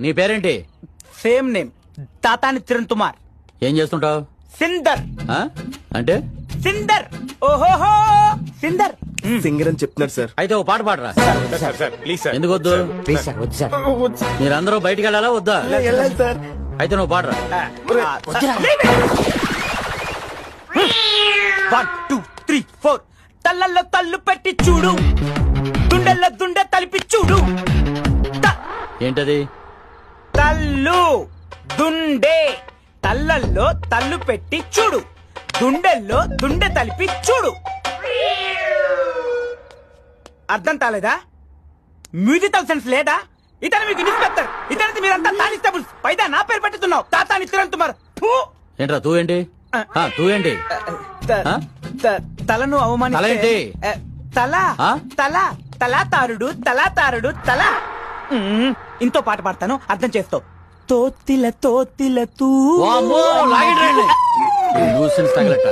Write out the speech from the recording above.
నీ పేరేంటి? Same name, Tatani Chiran Kumar. ఏం చేస్తుంటావు? సిందర్. అంటే సిందర్. ఓహోహో సిందర్. సింగర్ అని చెప్తున్నారు సార్. అయితే ఓ పాట పాడరా. ప్లీజ్ ఎందుకు వద్దు? ప్లీజ్ సార్, వద్దు సార్. మీరందరూ బయటికి వెళ్ళాలా వద్దా? వెళ్ళాలి సార్. అయితే నువ్వు పాడరా. 1 2 3 4 తల్లల్లో తల్లు పెట్టి చూడు, దుండెల్లో దుండె తలిపి చూడు. ఏంటది? తల్లు దుండే, తల్లల్లో తల్లు పెట్టి చూడు, దుండెల్లో దుండె తలిపి చూడు. అర్థం కాలేదా? మ్యూజికల్ సెన్స్ లేదా? ఇతను మీకు ఇన్స్పెక్టర్, ఇతనికి మీరంతా కానిస్టేబుల్స్. పైదా నా పేరు పెట్టుతున్నావు, తాతాని చిరణ్ కుమార్. ఏంట్రా తూ ఏంటి? తూ ఏంటి? తలను అవమానిస్తే తలేంటి? తల ఆ? తల తలాతారుడు తలాతారుడు తల. ఇంతో పాట పాడతాను, అర్థం చేస్తావు. తోతిల తోతిల తూ. వామ్మో, లాగండి రండి. ఈ న్యూసెన్స్ తగలట.